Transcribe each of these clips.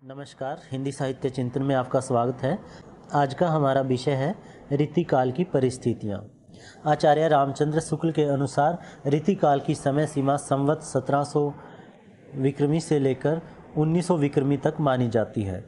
नमस्कार, हिंदी साहित्य चिंतन में आपका स्वागत है। आज का हमारा विषय है रीतिकाल की परिस्थितियाँ। आचार्य रामचंद्र शुक्ल के अनुसार रीतिकाल की समय सीमा संवत 1700 विक्रमी से लेकर 1900 विक्रमी तक मानी जाती है।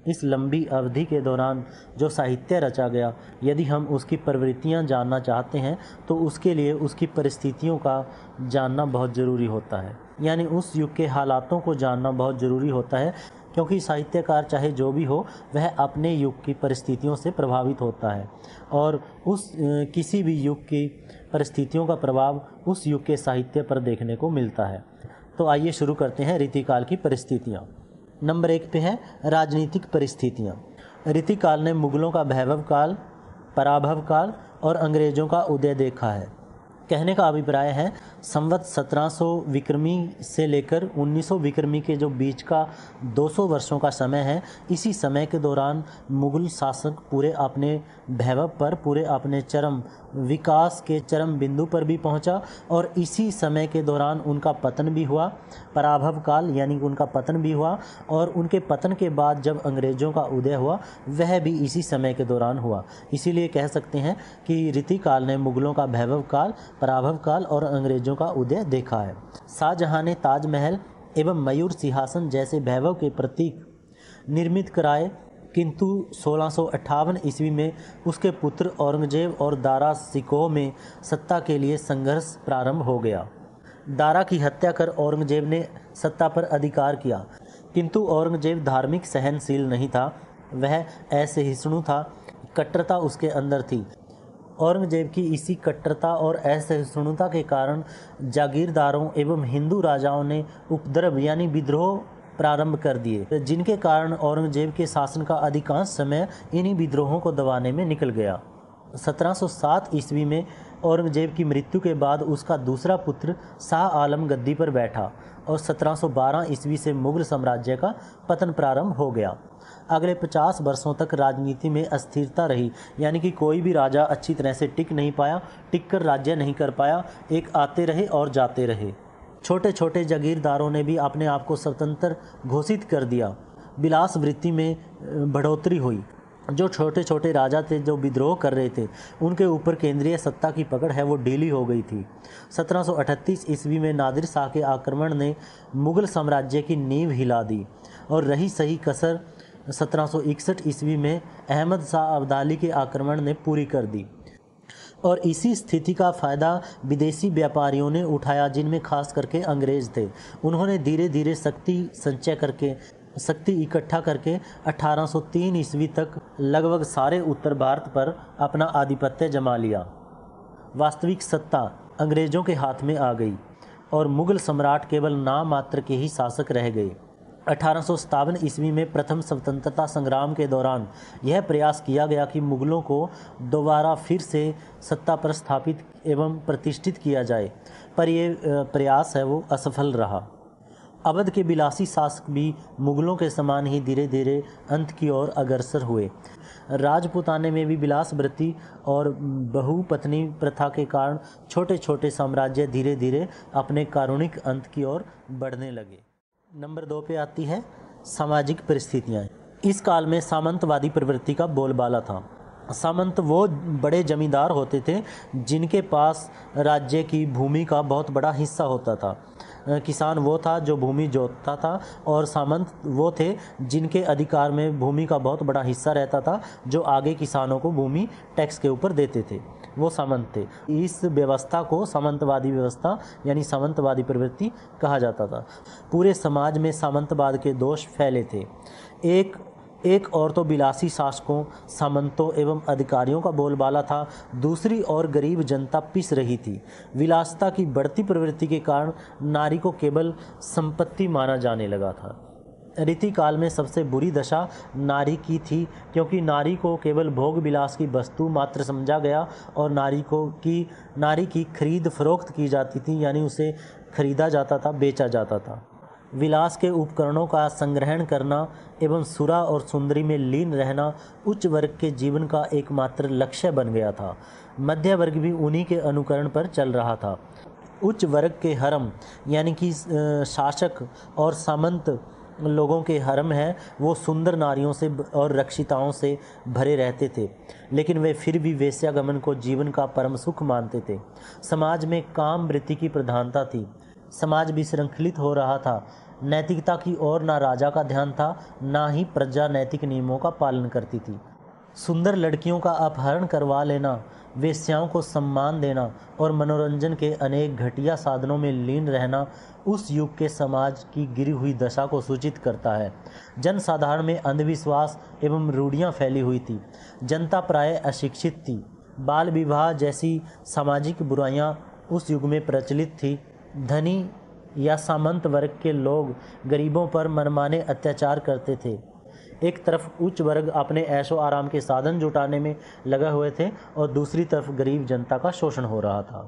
इस लंबी अवधि के दौरान जो साहित्य रचा गया, यदि हम उसकी प्रवृत्तियाँ जानना चाहते हैं तो उसके लिए उसकी परिस्थितियों का जानना बहुत ज़रूरी होता है, यानी उस युग के हालातों को जानना बहुत ज़रूरी होता है, क्योंकि साहित्यकार चाहे जो भी हो वह अपने युग की परिस्थितियों से प्रभावित होता है और उस किसी भी युग की परिस्थितियों का प्रभाव उस युग के साहित्य पर देखने को मिलता है। तो आइए शुरू करते हैं रीतिकाल की परिस्थितियाँ। नंबर 1 पे है राजनीतिक परिस्थितियाँ। रीतिकाल ने मुगलों का वैभव काल, पराभव काल और अंग्रेज़ों का उदय देखा है। कहने का अभिप्राय है संवत 1700 विक्रमी से लेकर 1900 विक्रमी के जो बीच का 200 वर्षों का समय है, इसी समय के दौरान मुग़ल शासक पूरे अपने वैभव पर, पूरे अपने चरम विकास के चरम बिंदु पर भी पहुंचा और इसी समय के दौरान उनका पतन भी हुआ। पराभव काल यानी कि उनका पतन भी हुआ और उनके पतन के बाद जब अंग्रेज़ों का उदय हुआ वह भी इसी समय के दौरान हुआ। इसीलिए कह सकते हैं कि रीतिकाल ने मुग़लों का वैभव काल, पराभव काल और अंग्रेज़ों का उदय देखा है। शाहजहां ने ताजमहल एवं मयूर सिंहासन जैसे वैभव के प्रतीक निर्मित कराए, किंतु 1658 ईस्वी में उसके पुत्र औरंगजेब और दारा सिकोह में सत्ता के लिए संघर्ष प्रारंभ हो गया। दारा की हत्या कर औरंगजेब ने सत्ता पर अधिकार किया, किंतु औरंगजेब धार्मिक सहनशील नहीं था, वह असहिष्णु था, कट्टरता उसके अंदर थी। औरंगजेब की इसी कट्टरता और असहिष्णुता के कारण जागीरदारों एवं हिंदू राजाओं ने उपद्रव यानी विद्रोह प्रारंभ कर दिए, जिनके कारण औरंगजेब के शासन का अधिकांश समय इन्हीं विद्रोहों को दबाने में निकल गया। 1707 ईस्वी में औरंगजेब की मृत्यु के बाद उसका दूसरा पुत्र शाह आलम गद्दी पर बैठा और 1712 ईस्वी से मुगल साम्राज्य का पतन प्रारंभ हो गया। अगले 50 वर्षों तक राजनीति में अस्थिरता रही, यानी कि कोई भी राजा अच्छी तरह से टिक नहीं पाया, टिक कर राज्य नहीं कर पाया, एक आते रहे और जाते रहे। छोटे छोटे जागीरदारों ने भी अपने आप को स्वतंत्र घोषित कर दिया। विलास वृत्ति में बढ़ोतरी हुई। जो छोटे छोटे राजा थे जो विद्रोह कर रहे थे, उनके ऊपर केंद्रीय सत्ता की पकड़ है वो ढीली हो गई थी। 1738 ईस्वी में नादिर शाह के आक्रमण ने मुगल साम्राज्य की नींव हिला दी और रही सही कसर 1761 ईस्वी में अहमद शाह अब्दाली के आक्रमण ने पूरी कर दी। और इसी स्थिति का फ़ायदा विदेशी व्यापारियों ने उठाया, जिनमें खास करके अंग्रेज़ थे। उन्होंने धीरे धीरे शक्ति इकट्ठा करके 1803 ईस्वी तक लगभग सारे उत्तर भारत पर अपना आधिपत्य जमा लिया। वास्तविक सत्ता अंग्रेज़ों के हाथ में आ गई और मुग़ल सम्राट केवल नाम मात्र के ही शासक रह गए। 1857 ईस्वी में प्रथम स्वतंत्रता संग्राम के दौरान यह प्रयास किया गया कि मुग़लों को दोबारा फिर से सत्ता पर स्थापित एवं प्रतिष्ठित किया जाए, पर यह प्रयास है वो असफल रहा। अवध के विलासी शासक भी मुग़लों के समान ही धीरे धीरे अंत की ओर अग्रसर हुए। राजपूताने में भी विलास वृत्ति और बहुपत्नी प्रथा के कारण छोटे छोटे साम्राज्य धीरे धीरे अपने कारुणिक अंत की ओर बढ़ने लगे। नंबर 2 पे आती है सामाजिक परिस्थितियाँ। इस काल में सामंतवादी प्रवृत्ति का बोलबाला था। सामंत वो बड़े जमींदार होते थे जिनके पास राज्य की भूमि का बहुत बड़ा हिस्सा होता था। किसान वो था जो भूमि जोतता था और सामंत वो थे जिनके अधिकार में भूमि का बहुत बड़ा हिस्सा रहता था, जो आगे किसानों को भूमि टैक्स के ऊपर देते थे, वो सामंत थे। इस व्यवस्था को सामंतवादी व्यवस्था यानी सामंतवादी प्रवृत्ति कहा जाता था। पूरे समाज में सामंतवाद के दोष फैले थे। एक और तो विलासी शासकों, सामंतों एवं अधिकारियों का बोलबाला था, दूसरी ओर गरीब जनता पिस रही थी। विलासिता की बढ़ती प्रवृत्ति के कारण नारी को केवल संपत्ति माना जाने लगा था। रीतिकाल में सबसे बुरी दशा नारी की थी, क्योंकि नारी को केवल भोग विलास की वस्तु मात्र समझा गया और नारी की खरीद फरोख्त की जाती थी, यानी उसे खरीदा जाता था, बेचा जाता था। विलास के उपकरणों का संग्रहण करना एवं सुरा और सुंदरी में लीन रहना उच्च वर्ग के जीवन का एकमात्र लक्ष्य बन गया था। मध्य वर्ग भी उन्हीं के अनुकरण पर चल रहा था। उच्च वर्ग के हरम यानी कि शासक और सामंत लोगों के हरम हैं वो सुंदर नारियों से और रक्षिताओं से भरे रहते थे, लेकिन वे फिर भी वेश्यागमन को जीवन का परम सुख मानते थे। समाज में काम वृत्ति की प्रधानता थी। समाज विशृंखलित हो रहा था। नैतिकता की ओर ना राजा का ध्यान था, ना ही प्रजा नैतिक नियमों का पालन करती थी। सुंदर लड़कियों का अपहरण करवा लेना, वेश्याओं को सम्मान देना और मनोरंजन के अनेक घटिया साधनों में लीन रहना उस युग के समाज की गिरी हुई दशा को सूचित करता है। जनसाधारण में अंधविश्वास एवं रूढ़ियाँ फैली हुई थी। जनता प्राय अशिक्षित थी। बाल विवाह जैसी सामाजिक बुराइयाँ उस युग में प्रचलित थी। धनी या सामंत वर्ग के लोग गरीबों पर मनमाने अत्याचार करते थे। एक तरफ उच्च वर्ग अपने ऐशो आराम के साधन जुटाने में लगे हुए थे और दूसरी तरफ गरीब जनता का शोषण हो रहा था।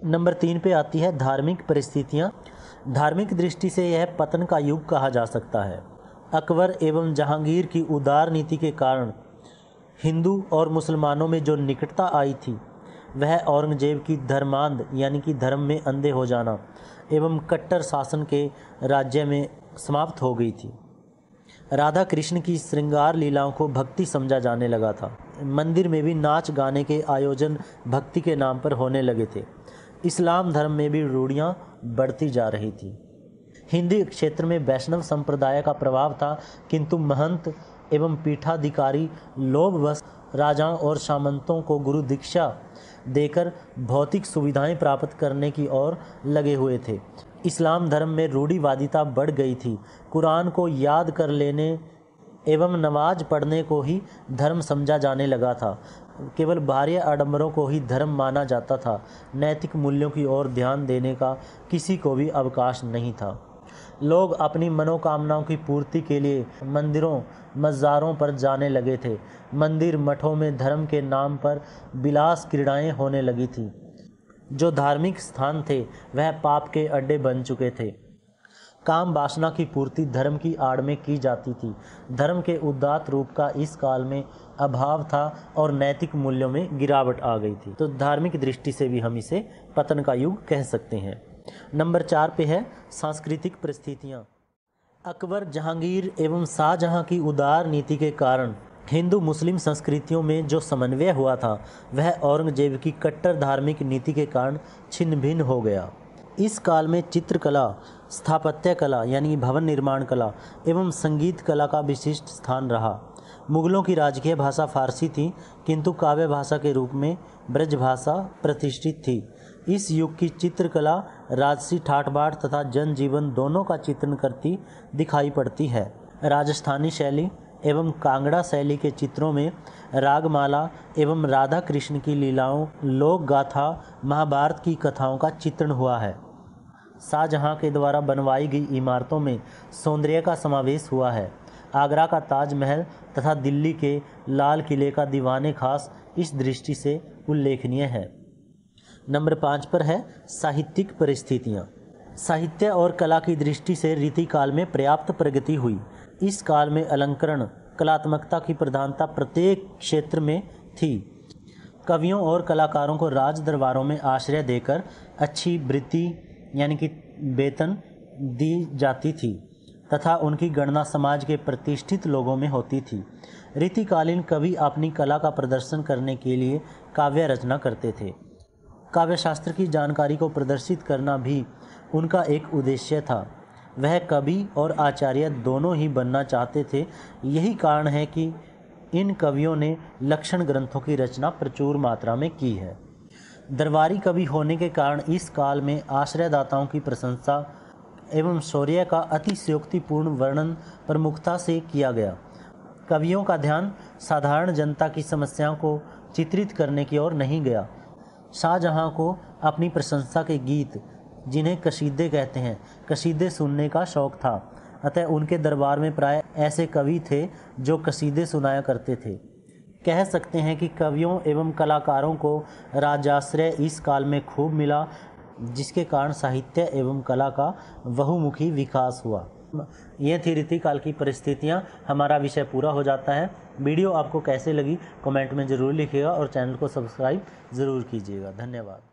नंबर 3 पे आती है धार्मिक परिस्थितियाँ। धार्मिक दृष्टि से यह पतन का युग कहा जा सकता है। अकबर एवं जहांगीर की उदार नीति के कारण हिंदू और मुसलमानों में जो निकटता आई थी वह औरंगजेब की धर्मांध यानी कि धर्म में अंधे हो जाना एवं कट्टर शासन के राज्य में समाप्त हो गई थी। राधा कृष्ण की श्रृंगार लीलाओं को भक्ति समझा जाने लगा था। मंदिर में भी नाच गाने के आयोजन भक्ति के नाम पर होने लगे थे। इस्लाम धर्म में भी रूढ़ियाँ बढ़ती जा रही थी। हिंदी क्षेत्र में वैष्णव संप्रदाय का प्रभाव था, किंतु महंत एवं पीठाधिकारी लोभवश राजाओं और सामंतों को गुरु दीक्षा देकर भौतिक सुविधाएं प्राप्त करने की ओर लगे हुए थे। इस्लाम धर्म में रूढ़िवादिता बढ़ गई थी। कुरान को याद कर लेने एवं नमाज पढ़ने को ही धर्म समझा जाने लगा था। केवल बाह्य आडंबरों को ही धर्म माना जाता था। नैतिक मूल्यों की ओर ध्यान देने का किसी को भी अवकाश नहीं था। लोग अपनी मनोकामनाओं की पूर्ति के लिए मंदिरों मज़ारों पर जाने लगे थे। मंदिर मठों में धर्म के नाम पर विलास क्रीड़ाएं होने लगी थी। जो धार्मिक स्थान थे वह पाप के अड्डे बन चुके थे। काम वासना की पूर्ति धर्म की आड़ में की जाती थी। धर्म के उदात्त रूप का इस काल में अभाव था और नैतिक मूल्यों में गिरावट आ गई थी। तो धार्मिक दृष्टि से भी हम इसे पतन का युग कह सकते हैं। नंबर 4 पे है सांस्कृतिक परिस्थितियाँ। अकबर, जहांगीर एवं शाहजहां की उदार नीति के कारण हिंदू मुस्लिम संस्कृतियों में जो समन्वय हुआ था वह औरंगजेब की कट्टर धार्मिक नीति के कारण छिन्न भिन्न हो गया। इस काल में चित्रकला, स्थापत्य कला यानी भवन निर्माण कला एवं संगीत कला का विशिष्ट स्थान रहा। मुगलों की राजकीय भाषा फारसी थी, किंतु काव्य भाषा के रूप में ब्रज भाषा प्रतिष्ठित थी। इस युग की चित्रकला राजसी ठाठ बाट तथा जनजीवन दोनों का चित्रण करती दिखाई पड़ती है। राजस्थानी शैली एवं कांगड़ा शैली के चित्रों में रागमाला एवं राधा कृष्ण की लीलाओं, लोक गाथा, महाभारत की कथाओं का चित्रण हुआ है। शाहजहां के द्वारा बनवाई गई इमारतों में सौंदर्य का समावेश हुआ है। आगरा का ताजमहल तथा दिल्ली के लाल किले का दीवाने खास इस दृष्टि से उल्लेखनीय है। नंबर 5 पर है साहित्यिक परिस्थितियाँ। साहित्य और कला की दृष्टि से रीतिकाल में पर्याप्त प्रगति हुई। इस काल में अलंकरण, कलात्मकता की प्रधानता प्रत्येक क्षेत्र में थी। कवियों और कलाकारों को राज दरबारों में आश्रय देकर अच्छी वृत्ति यानी कि वेतन दी जाती थी तथा उनकी गणना समाज के प्रतिष्ठित लोगों में होती थी। रीतिकालीन कवि अपनी कला का प्रदर्शन करने के लिए काव्य रचना करते थे। काव्य शास्त्र की जानकारी को प्रदर्शित करना भी उनका एक उद्देश्य था। वह कवि और आचार्य दोनों ही बनना चाहते थे। यही कारण है कि इन कवियों ने लक्षण ग्रंथों की रचना प्रचुर मात्रा में की है। दरबारी कवि होने के कारण इस काल में आश्रयदाताओं की प्रशंसा एवं शौर्य का अतिशयोक्तिपूर्ण वर्णन प्रमुखता से किया गया। कवियों का ध्यान साधारण जनता की समस्याओं को चित्रित करने की ओर नहीं गया। शाहजहां को अपनी प्रशंसा के गीत, जिन्हें कसीदे कहते हैं, कसीदे सुनने का शौक था। अतः उनके दरबार में प्राय ऐसे कवि थे जो कसीदे सुनाया करते थे। कह सकते हैं कि कवियों एवं कलाकारों को राजाश्रय इस काल में खूब मिला, जिसके कारण साहित्य एवं कला का बहुमुखी विकास हुआ। ये थी रीतिकाल की परिस्थितियाँ। हमारा विषय पूरा हो जाता है। वीडियो आपको कैसे लगी कमेंट में ज़रूर लिखिएगा और चैनल को सब्सक्राइब ज़रूर कीजिएगा। धन्यवाद।